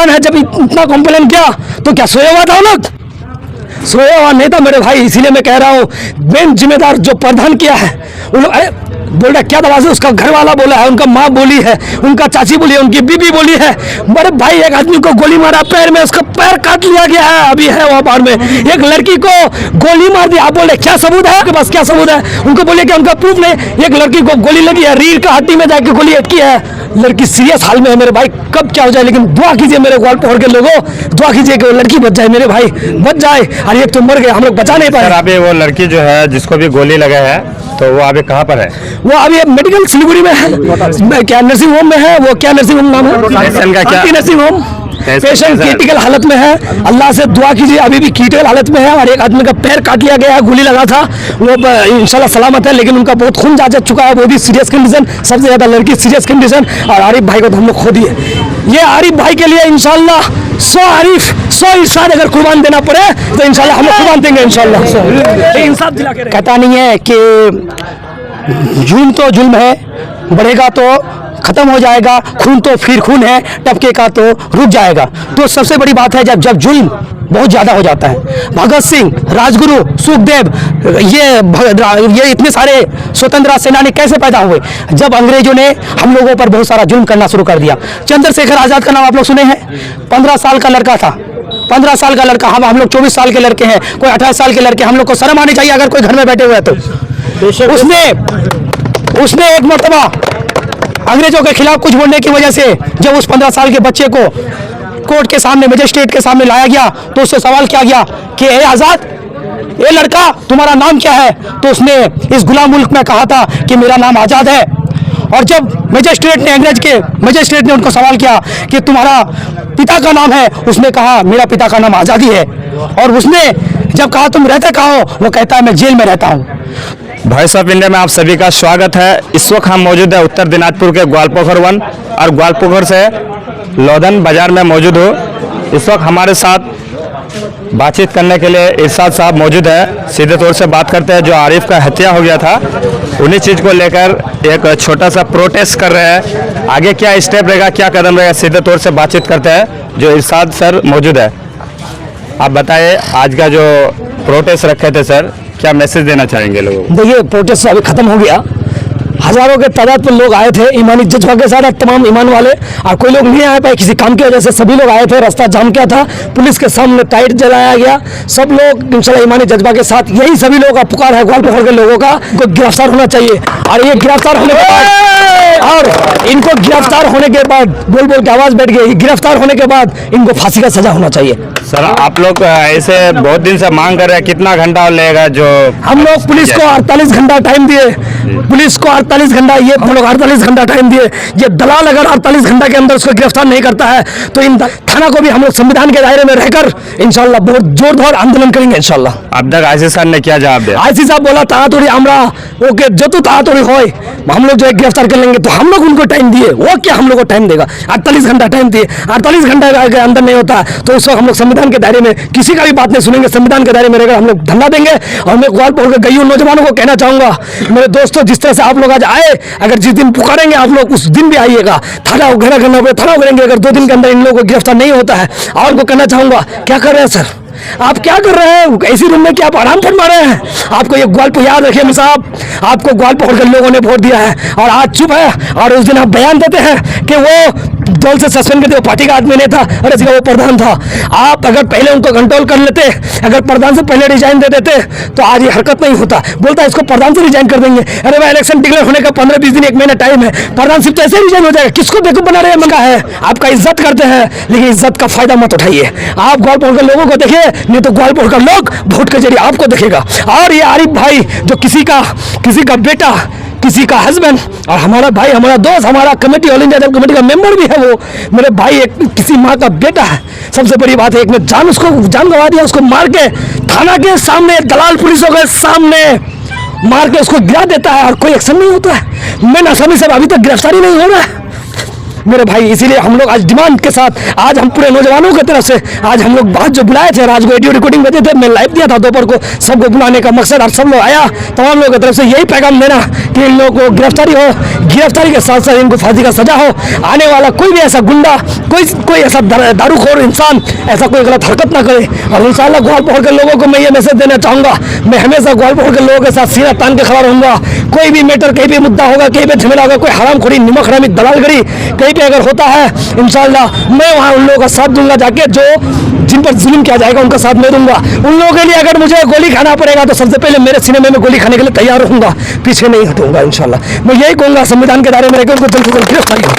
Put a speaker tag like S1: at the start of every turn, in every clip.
S1: है जब इतना कंप्लेन किया तो क्या सोया हुआ था लोग? सोया हुआ नहीं था मेरे भाई, इसीलिए मैं कह रहा हूँ मेन जिम्मेदार जो प्रधान किया है उन लोग, अरे बोल रहा क्या दवा से, उसका घर वाला बोला है, उनका माँ बोली है, उनका चाची बोली है, उनकी बीबी बोली है। मेरे भाई एक आदमी को गोली मारा पैर में, उसका पैर काट लिया गया है, अभी है वहाँ बाहर में। एक लड़की को गोली मार दी, आप बोल रहे क्या सबूत है आपके पास, क्या सबूत है? उनको बोले कि उनका प्रूफ नहीं। एक लड़की को गोली लगी है, रीढ़ का हड्डी में जाके गोली अटकी है, लड़की सीरियस हाल में है मेरे भाई। कब क्या हो जाए, लेकिन दुआ कीजिए मेरे ग्वालपोर के लोगों, दुआ कीजिए कि वो लड़की बच जाए मेरे भाई, बच जाए। और एक तो मर गए, हम लोग बचा नहीं पाए।
S2: अभी वो लड़की जो है जिसको भी गोली लगा है तो वो अभी कहाँ पर है?
S1: वो अभी मेडिकल सिलीगुड़ी में है, क्या नर्सिंग होम में है, वो क्या नर्सिंग होम नाम है, नर्सिंग होम। पेशेंट क्रिटिकल हालत में है, अल्लाह से दुआ कीजिए, अभी भी क्रिटिकल हालत में है। और एक आदमी का पैर काट लिया गया है, गोली लगा था, वो इंशाल्लाह सलामत है, लेकिन उनका बहुत खून जा चुका है, वो भी सीरियस कंडीशन, सबसे ज्यादा लड़की सीरियस कंडीशन। और आरिफ भाई को तो हम लोग खो दिए। ये आरिफ भाई के लिए इंशाल्लाह 100 आरिफ 100 इरशाद अगर कुर्बान देना पड़े तो इंशाल्लाह हम लोग कुर्बान देंगे इंशाल्लाह। इंसाफ दिला के कहता नहीं है कि जुल्म तो जुल्म है, बढ़ेगा तो खत्म हो जाएगा, खून तो फिर खून है, टपकेगा तो रुक जाएगा। तो सबसे बड़ी बात है जब जुल्म बहुत ज्यादा हो जाता है। भगत सिंह, राजगुरु, सुखदेव, ये इतने सारे स्वतंत्रता सेनानी कैसे पैदा हुए? जब अंग्रेजों ने हम लोगों पर बहुत सारा जुल्म करना शुरू कर दिया। चंद्रशेखर आजाद का नाम आप लोग सुने हैं? 15 साल का लड़का था, 15 साल का लड़का। हम लोग 24 साल के लड़के हैं, कोई 18 साल के लड़के। हम लोग को शर्म आनी चाहिए अगर कोई घर में बैठे हुए हैं तो। उसने एक मरतबा अंग्रेजों के खिलाफ कुछ बोलने की वजह से जब उस 15 साल के बच्चे को कोर्ट के सामने, मजिस्ट्रेट के सामने लाया गया तो उससे सवाल किया गया कि ए आजाद, ए लड़का, तुम्हारा नाम क्या है? तो उसने इस गुलाम मुल्क में कहा था कि मेरा नाम आजाद है। और जब मजिस्ट्रेट ने उनको सवाल किया कि तुम्हारा पिता का नाम है, उसने कहा मेरा पिता का नाम आजादी है। और उसने जब कहा तुम रहते कहाँ हो, वो कहता है मैं जेल में रहता हूँ।
S2: वॉइस ऑफ इंडिया में आप सभी का स्वागत है। इस वक्त हम मौजूद है उत्तर दिनाजपुर के ग्वालपोखर वन और ग्वालपोखर से लोधन बाजार में मौजूद हो। इस वक्त हमारे साथ बातचीत करने के लिए इरशाद साहब मौजूद है। सीधे तौर से बात करते हैं, जो आरिफ का हत्या हो गया था उन्हीं चीज़ को लेकर एक छोटा सा प्रोटेस्ट कर रहे हैं। आगे क्या स्टेप रहेगा, क्या कदम रहेगा, सीधे तौर से बातचीत करते हैं। जो इरशाद सर मौजूद है, आप बताइए आज का जो प्रोटेस्ट रखे थे सर, क्या मैसेज देना चाहेंगे लोगों को?
S1: देखिए प्रोटेस्ट अभी खत्म हो गया, हजारों के तादाद पर लोग आए थे ईमानी जज्बा के साथ, तमाम ईमान वाले। और कोई लोग नहीं आ पाए किसी काम की वजह से, सभी लोग आए थे। रास्ता जाम किया था, पुलिस के सामने टाइट जलाया गया। सब लोग इंशाल्लाह ईमानी जज्बा के साथ, यही सभी लोगों का पुकार है ग्वालपोखर के लोगों का, को गिरफ्तार होना चाहिए। और ये गिरफ्तार होने के बाद, और इनको गिरफ्तार होने के बाद, बोल बोल के आवाज बैठ गई, गिरफ्तार होने के बाद इनको फांसी का सजा होना चाहिए।
S2: सर आप लोग ऐसे बहुत दिन से मांग कर रहे हैं, कितना घंटा लगेगा? जो
S1: हम लोग पुलिस को 48 घंटा टाइम दिए, पुलिस को 48 घंटा, ये हम लोग 48 घंटा टाइम दिए। ये दलाल अगर 48 घंटा के अंदर उसको गिरफ्तार नहीं करता है तो इन थाना को भी हम लोग संविधान के दायरे में रहकर इंशाल्लाह बहुत जोरदार आंदोलन करेंगे इंशाल्लाह।
S2: अब तक आईसी साहब ने क्या जवाब दिया?
S1: आईसी साहब बोला ताड़ातड़ी हमरा ओके, जो तो ताड़ातड़ी होए हम लोग जो है गिरफ्तार कर लेंगे। तो हम लोग उनको टाइम दिए, वो क्या हम लोग को टाइम देगा? 48 घंटा टाइम दिए, 48 घंटा के अंदर नहीं होता तो उस वक्त हम लोग संविधान के दायरे में किसी का भी बात नहीं सुनेंगे, संविधान के दायरे में रहकर हम लोग धरना देंगे। और मैं ग्वालपोखर के गईयों नौजवानों को कहना चाहूंगा, मेरे दोस्तों, जिस तरह से आप लोग आज आए, अगर जिस दिन पुकारेंगे आप लोग उस दिन भी आइएगा। थाना घेरा करना पड़े, थाना करेंगे। अगर 2 दिन के अंदर इन लोगों को गिरफ्तार नहीं होता है, और को कहना चाहूंगा क्या कर रहे हैं सर, आप क्या कर रहे हैं? ऐसी रूम में क्या आप आराम फरमा रहे हैं? आपको ये ग्वालपोखर, याद रखिए साहब, आपको ग्वालपोखर के लोगों ने वोट दिया है और आज चुप है। और उस दिन आप बयान देते हैं कि वो दल से सस्पेंड कर दिया, पार्टी का आदमी नहीं था, अरे वो प्रधान था। आप अगर पहले उनको कंट्रोल कर लेते, अगर प्रधान से पहले रिजाइन दे देते तो आज ये हरकत नहीं होता। बोलता है इसको प्रधान से रिजाइन कर देंगे। अरे भाई इलेक्शन डिक्लेयर होने का 15-20 दिन 1 महीना टाइम है, प्रधानशिप तो ऐसे रिजाइन हो जाएगा। किसको बेवकूफ बना रहे हैं? मंगा है, आपका इज्जत करते हैं लेकिन इज्जत का फायदा मत उठाइए। आप ग्वालपोखर के लोगों को देखिए, नहीं तो ग्वालपोखर का लोग वोट के जरिए आपको देखेगा। और ये आरिफ भाई जो किसी का बेटा, किसी का हस्बैंड, और हमारा भाई, हमारा दोस्त, हमारा कमेटी, ऑल इंडिया कमेटी का मेंबर भी है, वो मेरे भाई एक किसी माँ का बेटा है। सबसे बड़ी बात है, एक में जान गवा दिया, उसको मार के थाना के सामने, दलाल पुलिसों के सामने मार के उसको गिरा देता है और कोई एक्शन नहीं होता है। मैं आसानी से अभी तक गिरफ्तारी नहीं हो रहा है। मेरे भाई। इसीलिए हम लोग आज डिमांड के साथ, आज हम पूरे नौजवानों की तरफ से आज हम लोग बात जो बुलाए थे, राज को ऑडियो रिकॉर्डिंग देते थे, मैं लाइव दिया था दोपहर को, सबको बुलाने का मकसद और सब लोग आया, तमाम लोगों की तरफ से यही पैगाम देना कि इन लोगों को गिरफ्तारी हो, गिरफ्तारी के साथ साथ इनको फांसी का सजा हो। आने वाला कोई भी ऐसा गुंडा, कोई ऐसा दारूखोर इंसान ऐसा कोई गलत हरकत ना करे। और इंशाल्लाह ग्वालपोखर के लोगों को मैं ये मैसेज देना चाहूँगा, मैं हमेशा ग्वालपोखर के लोगों के साथ सीना तान के खड़ा रहूँगा। कोई भी मैटर, कहीं भी मुद्दा होगा, कहीं पे झमेला होगा, कोई हरामखोरी, निमक हरामी, दलालगरी कहीं पे अगर होता है, इंशाल्लाह मैं वहाँ उन लोगों का साथ दूंगा जाके, जो जिन पर जुल्म किया जाएगा उनका साथ मैं दूंगा। उन लोगों के लिए अगर मुझे गोली खाना पड़ेगा तो सबसे पहले मेरे सीने में मैं गोली खाने के लिए तैयार रहूंगा, पीछे नहीं हटूंगा इंशाल्लाह। मैं यही कहूँगा, संविधान के दायरे में रहकर उनको जल्द से जल्द गिरफ्तारी हो।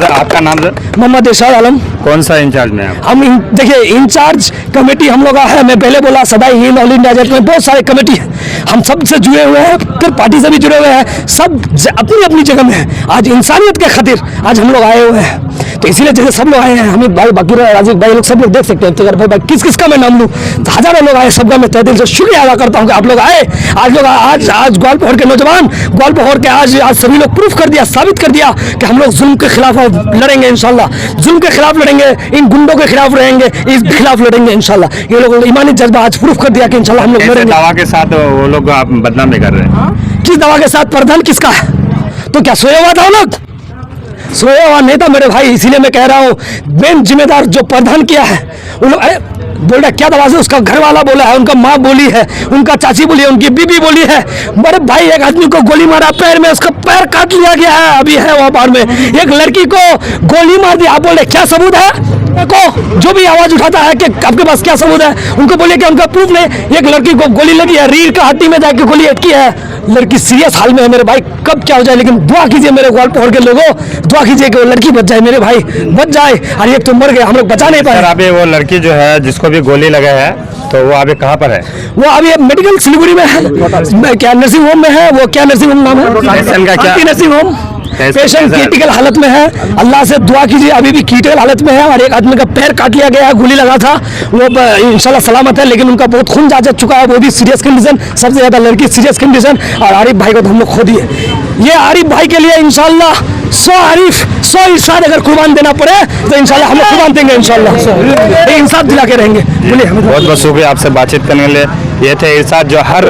S2: आपका नाम सर?
S1: मोहम्मद इरशाद आलम।
S2: कौन सा इंचार्ज में आप?
S1: हम देखिए इंचार्ज कमेटी हम लोग का है, मैं पहले बोला सदाई हिंद ऑल इंडिया जेट में बहुत सारे कमेटी है, हम सब से जुड़े हुए हैं, फिर पार्टी से भी जुड़े हुए हैं, सब अपनी अपनी जगह में है। आज इंसानियत के खातिर आज हम लोग आए हुए हैं, तो इसीलिए जैसे सब लोग आए हैं, हमें भाई बाकी राजीव भाई लोग सब लोग देख सकते हैं, तो अगर भाई किस किस का मैं नाम लूँ तो हजारों लोग आए, सबका मैं तहे दिल से शुक्रिया अदा करता हूँ कि आप लोग आए। आज ग्वालपोखर के नौजवान, ग्वालपोखर के आज सभी लोग प्रूफ कर दिया, साबित कर दिया कि हम लोग जुल्म के खिलाफ लड़ेंगे इंशाल्लाह, जुल्म के खिलाफ लड़ेंगे, इन गुंडों के खिलाफ रहेंगे, इस खिलाफ लड़ेंगे इंशाल्लाह। ये लोग ईमानी जज्बा आज प्रूफ कर दिया कि इंशाल्लाह हम लोग लड़ेंगे।
S2: दावा के साथ वो लोग आप बदनाम नहीं कर रहे हैं?
S1: किस दावा के साथ? प्रधान किसका है? तो क्या सोया हुआ था वो लोग? सोया हुआ नहीं था मेरे भाई, इसीलिए मैं कह रहा हूँ मेन जिम्मेदार जो प्रधान किया है उन लोग, अरे बोल रहा क्या दवा से, उसका घर वाला बोला है, उनका माँ बोली है, उनका चाची बोली है, उनकी बीबी बोली है। मेरे भाई एक आदमी को गोली मारा पैर में, उसका पैर काट लिया गया है, अभी है वहाँ बाहर में। एक लड़की को गोली मार दी, आप बोल रहे क्या सबूत है? को जो भी आवाज उठाता है कि आपके पास क्या सबूत है, उनको बोले कि उनका प्रूफ नहीं। एक लड़की को गोली लगी है, रीढ़ का हड्डी में जाके गोली अटकी है, लड़की सीरियस हाल में है मेरे भाई, कब क्या हो जाए, लेकिन दुआ कीजिए मेरे ग्वालपोखर के लोगों, दुआ कीजिए कि वो लड़की बच जाए मेरे भाई, बच जाए। और एक तो मर गए, हम लोग बचा नहीं पाए।
S2: अभी वो लड़की जो है जिसको भी गोली लगा है, तो वो अभी कहाँ पर है?
S1: वो अभी मेडिकल सिलीगुड़ी में है, क्या नर्सिंग होम में है, वो क्या नर्सिंग होम नाम है? Nursing home. पेशेंट क्रिटिकल हालत में है, अल्लाह से दुआ कीजिए, अभी भी क्रिटिकल हालत में है। और एक आदमी का पैर काट लिया गया है, गोली लगा था, वो इंशाल्लाह सलामत है, लेकिन उनका बहुत खून जा चुका है, वो भी सीरियस कंडीशन, सबसे ज्यादा लड़की सीरियस कंडीशन। और आरिफ भाई को तो हम लोग खो दिए। ये आरिफ भाई के लिए इंशाल्लाह 100 आरिफ 100 इरशाद अगर कुर्बान देना पड़े तो इंशाल्लाह हम लोग कुर्बान देंगे, इंशाल्लाह इंसाफ दिला के रहेंगे।
S2: बहुत बहुत शुक्रिया आपसे बातचीत करने के लिए। ये थे इरशाद जो हर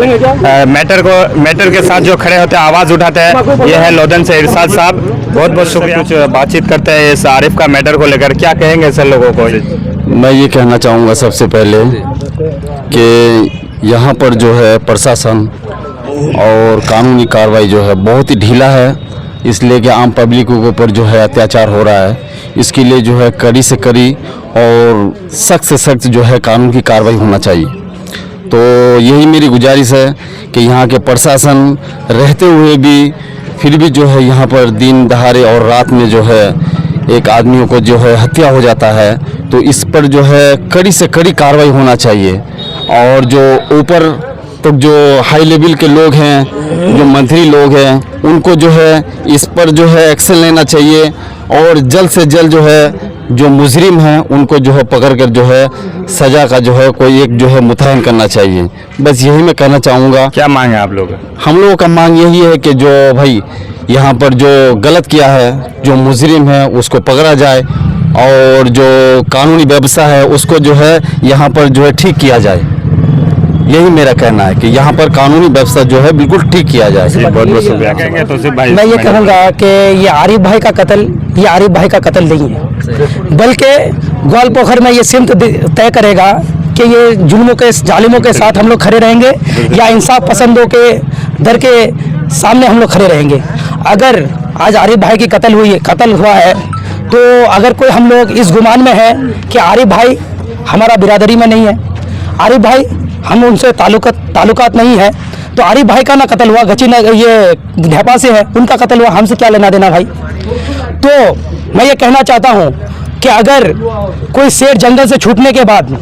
S2: मैटर के साथ जो खड़े होते हैं, आवाज़ उठाते हैं। ये है लोधन से इरशाद साहब, बहुत बहुत शुक्रिया। कुछ बातचीत करते हैं इस आरिफ का मैटर को लेकर, क्या कहेंगे सर लोगों को?
S3: मैं ये कहना चाहूँगा सबसे पहले कि यहाँ पर जो है प्रशासन और कानूनी कार्रवाई जो है बहुत ही ढीला है, इसलिए कि आम पब्लिक के ऊपर जो है अत्याचार हो रहा है। इसके लिए जो है कड़ी से कड़ी और सख्त से सख्त जो है कानून की कार्रवाई होना चाहिए। तो यही मेरी गुजारिश है कि यहाँ के प्रशासन रहते हुए भी फिर भी जो है यहाँ पर दिन दहाड़े और रात में जो है एक आदमियों को जो है हत्या हो जाता है, तो इस पर जो है कड़ी से कड़ी कार्रवाई होना चाहिए। और जो ऊपर तो जो हाई लेवल के लोग हैं, जो मंत्री लोग हैं, उनको जो है इस पर जो है एक्शन लेना चाहिए और जल्द से जल्द जो है जो मुजरिम हैं उनको जो है पकड़ कर जो है सज़ा का जो है कोई एक जो है मुतयन करना चाहिए। बस यही मैं कहना चाहूँगा।
S2: क्या मांग है आप लोग?
S3: हम लोगों का मांग यही है कि जो भाई यहाँ पर जो गलत किया है, जो मुजरिम है उसको पकड़ा जाए और जो कानूनी व्यवस्था है उसको जो है यहाँ पर जो है ठीक किया जाए। यही मेरा कहना है कि यहाँ पर कानूनी व्यवस्था जो है बिल्कुल ठीक किया जाए।
S2: बहुत बहुत शुक्रिया।
S1: मैं ये कहूँगा कि ये आरिफ भाई का कत्ल नहीं है, बल्कि ग्वालपोखर में ये सिमत तय करेगा कि ये जुल्मों के जालिमों के साथ हम लोग खड़े रहेंगे या इंसाफ पसंदों के दर के सामने हम लोग खड़े रहेंगे। अगर आज आरिफ भाई की कत्ल हुआ है तो अगर कोई हम लोग इस गुमान में है कि आरिफ भाई हमारा बिरादरी में नहीं है, आरिफ भाई हम उनसे ताल्लुकात नहीं है, तो आरिफ भाई का ना कत्ल हुआ, गची ना ये ढेपा से है, उनका कत्ल हुआ, हमसे क्या लेना देना भाई। तो मैं ये कहना चाहता हूँ कि अगर कोई शेर जंगल से छूटने के बाद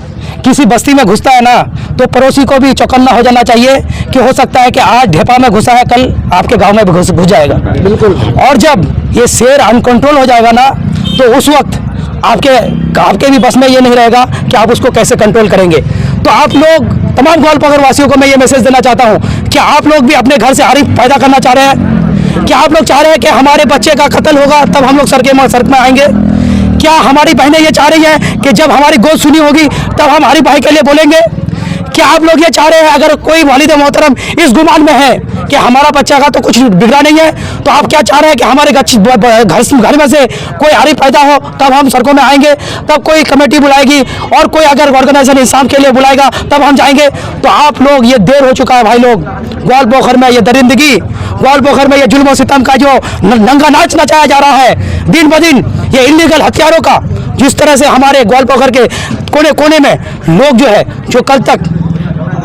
S1: किसी बस्ती में घुसता है ना, तो पड़ोसी को भी चौकन्ना हो जाना चाहिए कि हो सकता है कि आज ढेपा में घुसा है, कल आपके गांव में भी घुस जाएगा। बिल्कुल। और जब ये शेर अनकंट्रोल हो जाएगा ना, तो उस वक्त आपके भी बस में ये नहीं रहेगा कि आप उसको कैसे कंट्रोल करेंगे। तो आप लोग तमाम ग्वालपोखर वासियों को मैं ये मैसेज देना चाहता हूँ कि आप लोग भी अपने घर से आरिफ पैदा करना चाह रहे हैं, क्या आप लोग चाह रहे हैं कि हमारे बच्चे का कत्ल होगा तब हम लोग सड़क में आएंगे? क्या हमारी बहनें ये चाह रही हैं कि जब हमारी गोद सुनी होगी तब हम हमारी भाई के लिए बोलेंगे? क्या आप लोग ये चाह रहे हैं अगर कोई वालिद मोहतरम इस गुमान में है कि हमारा बच्चा का तो कुछ बिगड़ा नहीं है, तो आप क्या चाह रहे हैं कि हमारे घर में से कोई आरिफ पैदा हो तब हम सड़कों में आएंगे, तब कोई कमेटी बुलाएगी और कोई अगर ऑर्गेनाइजेशन इंसाफ के लिए बुलाएगा तब हम जाएंगे? तो आप लोग, ये देर हो चुका है भाई लोग। ग्वालपोखर में ये दरिंदगी, ग्वालपोखर में ये जुल्म और सितम का जो नंगा नाच नचाया जा रहा है दिन ब दिन, ये इलीगल हथियारों का, जिस तरह से हमारे ग्वालपोखर के कोने कोने में लोग जो है, जो कल तक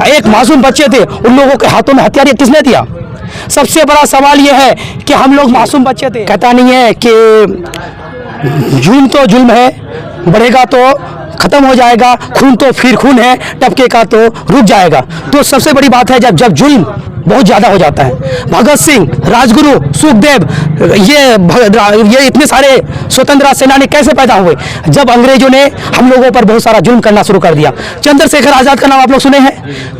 S1: एक मासूम बच्चे थे, उन लोगों के हाथों में हथियार किसने दिया? सबसे बड़ा सवाल यह है कि हम लोग मासूम बच्चे थे। कहता नहीं है कि जुल्म तो जुल्म है, बढ़ेगा तो खत्म हो जाएगा, खून तो फिर खून है, टपकेगा तो रुक जाएगा। तो सबसे बड़ी बात है जब जुल्म बहुत ज्यादा हो जाता है। भगत सिंह, राजगुरु, सुखदेव, ये इतने सारे स्वतंत्रता सेनानी कैसे पैदा हुए? जब अंग्रेजों ने हम लोगों पर बहुत सारा जुल्म करना शुरू कर दिया। चंद्रशेखर आजाद का नाम आप लोग सुने हैं?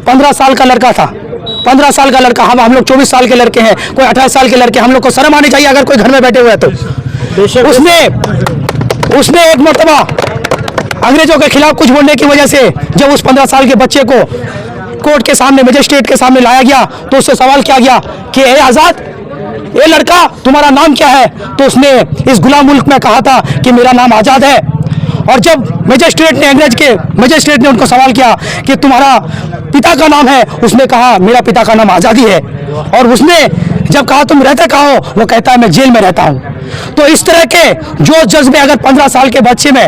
S1: 15 साल का लड़का था, 15 साल का लड़का। हम लोग 24 साल के लड़के हैं, कोई 18 साल के लड़के। हम लोग को शर्म आनी चाहिए अगर कोई घर में बैठे हुए हैं तो। उसने एक मरतबा अंग्रेजों के खिलाफ कुछ बोलने की वजह से जब उस 15 साल के बच्चे को कोर्ट के सामने, मजिस्ट्रेट के सामने लाया गया तो उससे सवाल किया गया कि ए आजाद, ए लड़का, तुम्हारा नाम क्या है? तो उसने इस गुलाम मुल्क में कहा था कि मेरा नाम आजाद है। और जब अंग्रेज के मजिस्ट्रेट ने उनको सवाल किया कि तुम्हारा पिता का नाम है, उसने कहा मेरा पिता का नाम आजादी है। और उसने जब कहा तुम रहते कहाँ हो, वो कहता है मैं जेल में रहता हूँ। तो इस तरह के जो जज्बे अगर 15 साल के बच्चे में,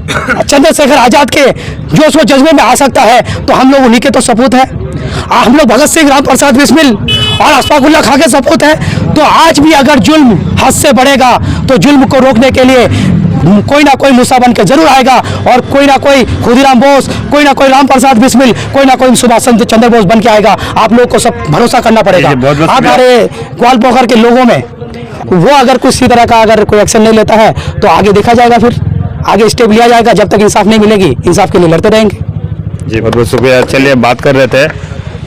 S1: चंद्रशेखर आजाद के जो उसको जज्बे में आ सकता है, तो हम लोग उन्हीं के तो सपूत हैं। हम लोग भगत सिंह, राम प्रसाद बिस्मिल और अशफाकुल्लाह खां के सपूत हैं। तो आज भी अगर जुल्म हद से बढ़ेगा तो जुल्म को रोकने के लिए कोई ना कोई मूसा बन के जरूर आएगा, और कोई ना कोई खुदीराम बोस, कोई ना कोई राम प्रसाद बिस्मिल, कोई ना कोई सुभाष चंद्र बोस बन के आएगा। आप लोग को सब भरोसा करना पड़ेगा। हमारे ग्वालपोखर के लोगों में वो अगर किसी तरह का अगर कोई एक्शन नहीं लेता है तो आगे देखा जाएगा, फिर आगे स्टेप लिया जाएगा। जब तक इंसाफ नहीं मिलेगी, इंसाफ के लिए लड़ते रहेंगे।
S2: जी बहुत बहुत शुक्रिया। चलिए बात कर रहे थे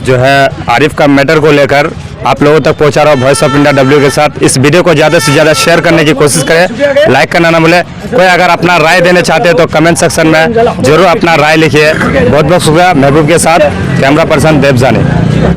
S2: जो है आरिफ का मैटर को लेकर आप लोगों तक पहुंचा रहा हूँ वॉइस ऑफ इंडिया डब्ल्यू के साथ। इस वीडियो को ज़्यादा से ज़्यादा शेयर करने की कोशिश करें, लाइक करना ना भूलें। कोई अगर अपना राय देना चाहते हैं तो कमेंट सेक्शन में जरूर अपना राय लिखिए। बहुत बहुत शुक्रिया। महबूब के साथ कैमरा पर्सन देवजानी।